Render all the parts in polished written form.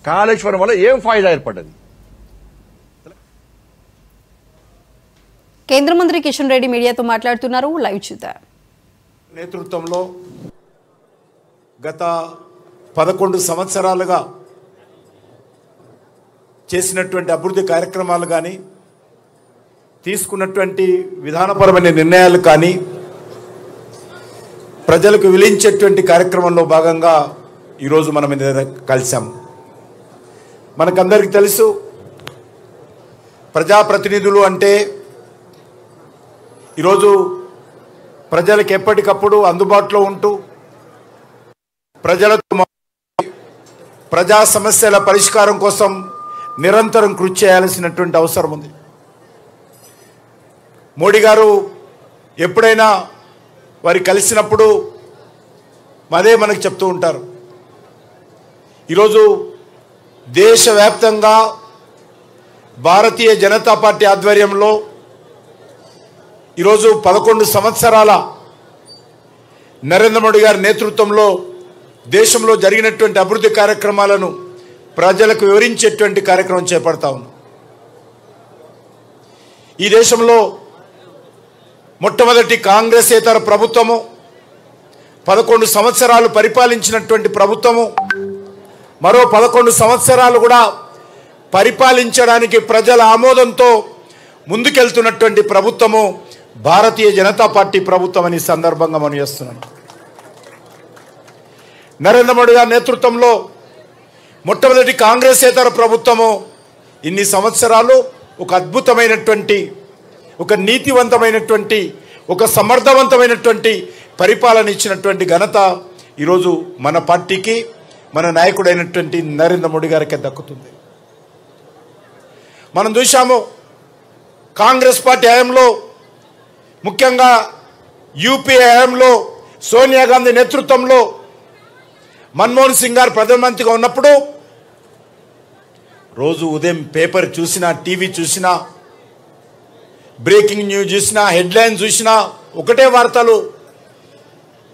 కాళేశ్వరం వల్ల ఏం ఫాయిదా ఏర్పడ్డది? కేంద్ర మంత్రి కిషన్ రెడ్డి మీడియాతో మాట్లాడుతున్నారు. లైవ్ చూద్దాం. నేతృత్వంలో గత 11 సంవత్సరాలుగా చేసినటువంటి అభివృద్ధి కార్యక్రమాలు కానీ, తీసుకున్నటువంటి విధానపరమైన నిర్ణయాలు కానీ, ప్రజలకు విలించేటువంటి కార్యక్రమంలో భాగంగా ఈరోజు మనం కలిసాం. మనకందరికీ తెలుసు, ప్రజాప్రతినిధులు అంటే ఈరోజు ప్రజలకు ఎప్పటికప్పుడు అందుబాటులో ఉంటూ ప్రజలతో ప్రజా సమస్యల పరిష్కారం కోసం నిరంతరం కృషి చేయాల్సినటువంటి అవసరం ఉంది. మోడీ గారు ఎప్పుడైనా వారి కలిసినప్పుడు అదే మనకు చెప్తూ ఉంటారు. ఈరోజు దేశవ్యాప్తంగా భారతీయ జనతా పార్టీ ఆధ్వర్యంలో ఈరోజు 11 సంవత్సరాల నరేంద్ర మోడీ గారి నేతృత్వంలో దేశంలో జరిగినటువంటి అభివృద్ధి కార్యక్రమాలను ప్రజలకు వివరించేటువంటి కార్యక్రమం చేపడతా ఉన్నాం. ఈ దేశంలో మొట్టమొదటి కాంగ్రెసేతర ప్రభుత్వము 11 సంవత్సరాలు పరిపాలించినటువంటి ప్రభుత్వము, మరో 11 సంవత్సరాలు కూడా పరిపాలించడానికి ప్రజల ఆమోదంతో ముందుకెళ్తున్నటువంటి ప్రభుత్వము భారతీయ జనతా పార్టీ ప్రభుత్వం అని సందర్భంగా మనం చేస్తున్నాం. నరేంద్ర మోడీ గారి నేతృత్వంలో మొట్టమొదటి కాంగ్రెసేతర ప్రభుత్వము ఇన్ని సంవత్సరాలు ఒక అద్భుతమైనటువంటి, ఒక నీతివంతమైనటువంటి, ఒక సమర్థవంతమైనటువంటి పరిపాలన ఇచ్చినటువంటి ఘనత ఈరోజు మన పార్టీకి, మన నాయకుడైనటువంటి నరేంద్ర మోడీ గారికి దక్కుతుంది. మనం చూశాము, కాంగ్రెస్ పార్టీ హయాంలో, ముఖ్యంగా యూపీఏ హయాంలో సోనియా గాంధీ నేతృత్వంలో మన్మోహన్ సింగ్ గారు ప్రధానమంత్రిగా ఉన్నప్పుడు రోజు ఉదయం పేపర్ చూసినా, టీవీ చూసినా, బ్రేకింగ్ న్యూస్ చూసినా, హెడ్లైన్ చూసినా ఒకటే వార్తలు.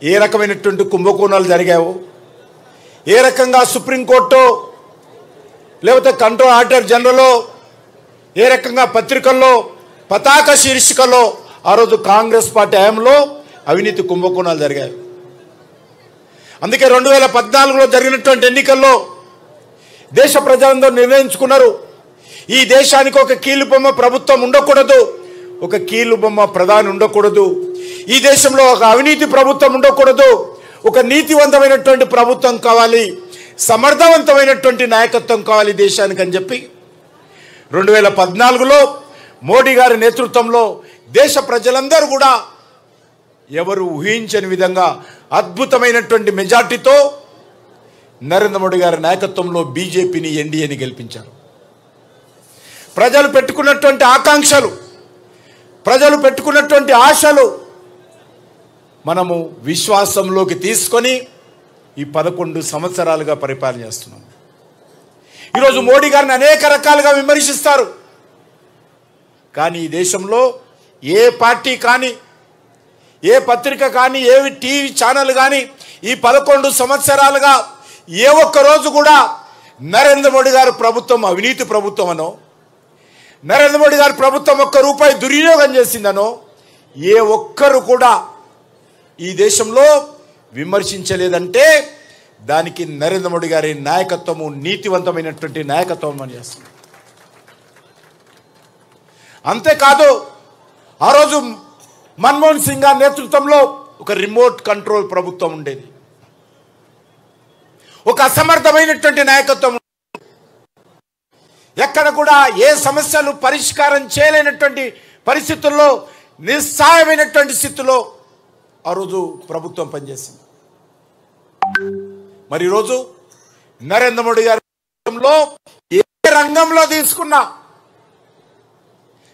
ఏ రకమైనటువంటి కుంభకోణాలు జరిగాయో, ఏ రకంగా సుప్రీంకోర్టు లేకపోతే కంట్రోల్ ఆడిటర్ జనరల్, ఏ రకంగా పత్రికల్లో పతాక శీర్షికలో ఆ రోజు కాంగ్రెస్ పార్టీ హయాంలో అవినీతి కుంభకోణాలు జరిగాయి. అందుకే 2014లో జరిగినటువంటి ఎన్నికల్లో దేశ ప్రజలందరూ నిర్ణయించుకున్నారు, ఈ దేశానికి ఒక కీలుబొమ్మ ప్రభుత్వం ఉండకూడదు, ఒక కీలుబొమ్మ ప్రధాని ఉండకూడదు, ఈ దేశంలో ఒక అవినీతి ప్రభుత్వం ఉండకూడదు, ఒక నీతివంతమైనటువంటి ప్రభుత్వం కావాలి, సమర్థవంతమైనటువంటి నాయకత్వం కావాలి దేశానికి అని చెప్పి 2014లో మోడీ గారి నేతృత్వంలో దేశ ప్రజలందరూ కూడా ఎవరు ఊహించని విధంగా అద్భుతమైనటువంటి మెజార్టీతో నరేంద్ర మోడీ గారి నాయకత్వంలో బీజేపీని, ఎన్డీఏని గెలిపించారు. ప్రజలు పెట్టుకున్నటువంటి ఆకాంక్షలు, ప్రజలు పెట్టుకున్నటువంటి ఆశలు మనము విశ్వాసంలోకి తీసుకొని ఈ 11 సంవత్సరాలుగా పరిపాలన చేస్తున్నాం. ఈరోజు మోడీ గారిని అనేక రకాలుగా విమర్శిస్తారు. కానీ ఈ దేశంలో ఏ పార్టీ కానీ, ఏ పత్రిక కానీ, ఏ టీవీ ఛానల్ కానీ ఈ 11 సంవత్సరాలుగా ఏ ఒక్క రోజు కూడా నరేంద్ర మోడీ గారి ప్రభుత్వం అవినీతి ప్రభుత్వం అనో, నరేంద్ర మోడీ గారి ప్రభుత్వం ₹1 దుర్వినియోగం చేసిందనో ఏ ఒక్కరు కూడా ఈ దేశంలో విమర్శించలేదంటే దానికి నరేంద్ర మోడీ గారి నాయకత్వము నీతివంతమైనటువంటి నాయకత్వం అని చేస్తుంది. అంతేకాదు, ఆ రోజు మన్మోహన్ సింగ్ గారి నేతృత్వంలో ఒక రిమోట్ కంట్రోల్ ప్రభుత్వం ఉండేది, ఒక అసమర్థమైనటువంటి నాయకత్వం. ఎక్కడ కూడా ఏ సమస్యలు పరిష్కారం చేయలేనటువంటి పరిస్థితుల్లో, నిస్సహాయమైనటువంటి స్థితిలో ఆ రోజు ప్రభుత్వం పనిచేసింది. మరి ఈరోజు నరేంద్ర మోడీ గారి ఏ రంగంలో తీసుకున్నా,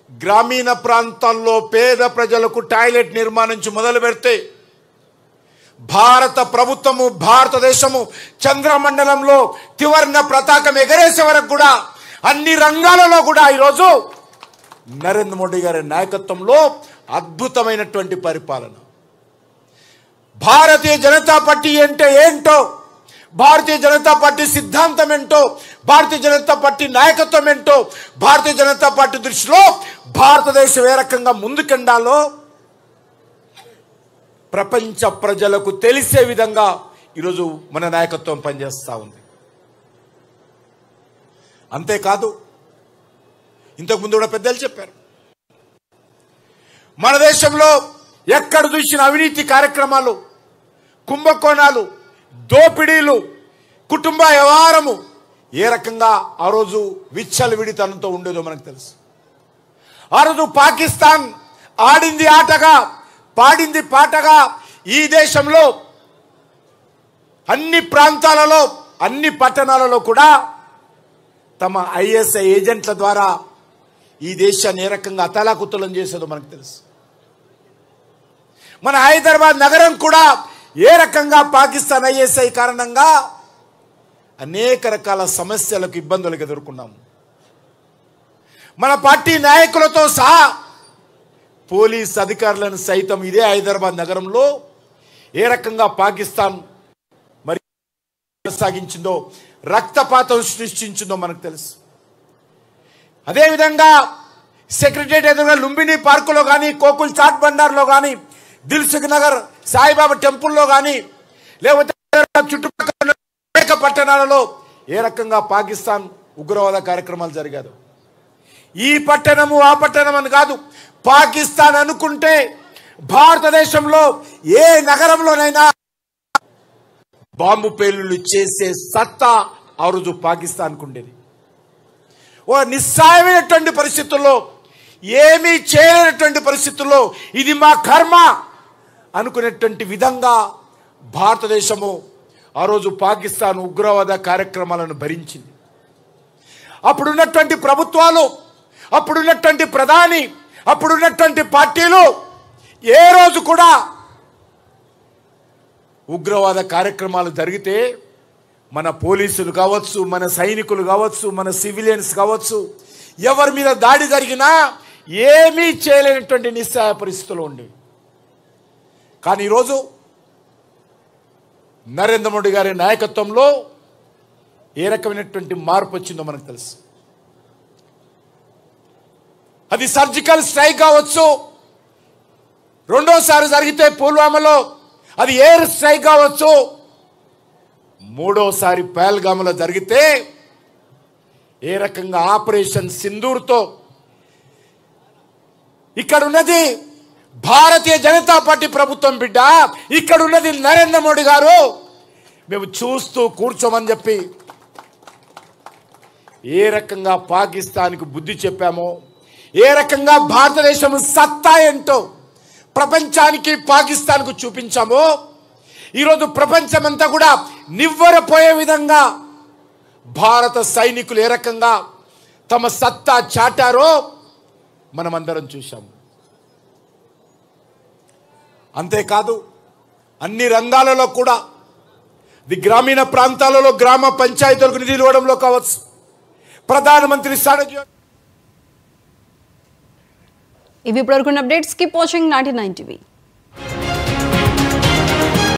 గ్రామీణ ప్రాంతాల్లో పేద ప్రజలకు టాయిలెట్ నిర్మాణం నుంచి మొదలు పెడితే, భారత ప్రభుత్వము, భారతదేశము చంద్రమండలంలో త్రివర్ణ పతాకం ఎగరేసే వరకు కూడా అన్ని రంగాలలో కూడా ఈరోజు నరేంద్ర మోడీ గారి నాయకత్వంలో అద్భుతమైనటువంటి పరిపాలన. భారతీయ జనతా పార్టీ అంటే ఏంటో, భారతీయ జనతా పార్టీ సిద్ధాంతం ఏంటో, భారతీయ జనతా పార్టీ నాయకత్వం ఏంటో, భారతీయ జనతా పార్టీ దృష్టిలో భారతదేశం ఏ రకంగా ముందుకెండాలో ప్రపంచ ప్రజలకు తెలిసే విధంగా ఈరోజు మన నాయకత్వం పనిచేస్తూ ఉంది. అంతేకాదు, ఇంతకుముందు కూడా పెద్దలు చెప్పారు, మన దేశంలో ఎక్కడ చూసిన అవినీతి కార్యక్రమాలు, కుంభకోణాలు, దోపిడీలు, కుటుంబ వ్యవహారము ఏ రకంగా ఆ రోజు విచ్చలవిడితనంతో ఉండేదో మనకు తెలుసు. ఆ రోజు పాకిస్తాన్ ఆడింది ఆటగా, పాడింది పాటగా ఈ దేశంలో అన్ని ప్రాంతాలలో, అన్ని పట్టణాలలో కూడా తమ ఐఎస్ఐ ఏజెంట్ల ద్వారా ఈ దేశాన్ని ఏ రకంగా అతలాకుతలం చేసేదో మనకు తెలుసు. మన హైదరాబాద్ నగరం కూడా ఏ రకంగా పాకిస్తాన్ ఐఎస్ఐ కారణంగా అనేక రకాల సమస్యలకు, ఇబ్బందులకు ఎదుర్కొన్నాము. మన పార్టీ నాయకులతో సహా పోలీస్ అధికారులను సైతం ఇదే హైదరాబాద్ నగరంలో ఏ రకంగా పాకిస్తాన్ మరి కొనసాగించిందో, రక్తపాతం సృష్టించిందో మనకు తెలుసు. అదేవిధంగా సెక్రటరియట్ ఎదురుగా లుంబిని పార్కులో కానీ, కోకుల్ చాట్ బండార్లో కానీ, దిల్సుఖ్ నగర్ సాయిబాబా టెంపుల్లో కానీ, లేకపోతే చుట్టుపక్కల అనేక పట్టణాలలో ఏ రకంగా పాకిస్తాన్ ఉగ్రవాద కార్యక్రమాలు జరిగారు. ఈ పట్టణము ఆ పట్టణం అని కాదు, పాకిస్తాన్ అనుకుంటే భారతదేశంలో ఏ నగరంలోనైనా బాంబు పేలుళ్లు చేసే సత్తా ఆ రోజు పాకిస్తాన్కు ఉండేది. ఓ నిస్సాయమైనటువంటి పరిస్థితుల్లో, ఏమీ చేయలేనటువంటి పరిస్థితుల్లో ఇది మా కర్మ అనుకునేటువంటి విధంగా భారతదేశము ఆ రోజు పాకిస్తాన్ ఉగ్రవాద కార్యక్రమాలను భరించింది. అప్పుడున్నటువంటి ప్రభుత్వాలు, అప్పుడున్నటువంటి ప్రధాని, అప్పుడున్నటువంటి పార్టీలు ఏ రోజు కూడా ఉగ్రవాద కార్యక్రమాలు జరిగితే మన పోలీసులు కావచ్చు, మన సైనికులు కావచ్చు, మన సివిలియన్స్ కావచ్చు, ఎవరి మీద దాడి జరిగినా ఏమీ చేయలేనటువంటి నిస్సహాయ పరిస్థితులు ఉండేవి. కానీ ఈరోజు నరేంద్ర మోడీ గారి నాయకత్వంలో ఏ రకమైనటువంటి మార్పు వచ్చిందో మనకు తెలుసు. అది సర్జికల్ స్ట్రైక్ కావచ్చు, రెండోసారి జరిగితే పుల్వామాలో అది ఎయిర్ స్ట్రైక్ కావచ్చు, మూడోసారి పహల్గామ్లో జరిగితే ఏ రకంగా ఆపరేషన్ సింధూర్తో ఇక్కడ ఉన్నది భారతీయ జనతా పార్టీ ప్రభుత్వం బిడ్డ, ఇక్కడ ఉన్నది నరేంద్ర మోడీ గారు, మేము చూస్తూ కూర్చోమని చెప్పి ఏ రకంగా పాకిస్తాన్కు బుద్ధి చెప్పామో, ఏ రకంగా భారతదేశం సత్తా ఏంటో ప్రపంచానికి పాకిస్తాన్కు చూపించామో, ఈరోజు ప్రపంచమంతా కూడా నివ్వెరపోయే విధంగా భారత సైనికులు ఏ రకంగా తమ సత్తా చాటారో మనమందరం చూశాము. అంతేకాదు, అన్ని రంగాలలో కూడా గ్రామీణ ప్రాంతాలలో గ్రామ పంచాయతీలకు నిధులు ఇవ్వడంలో కావచ్చు, ప్రధానమంత్రి స్ట్రాటజీ. ఇవి ఇప్పుడు అప్డేట్స్. Keep watching 99 TV.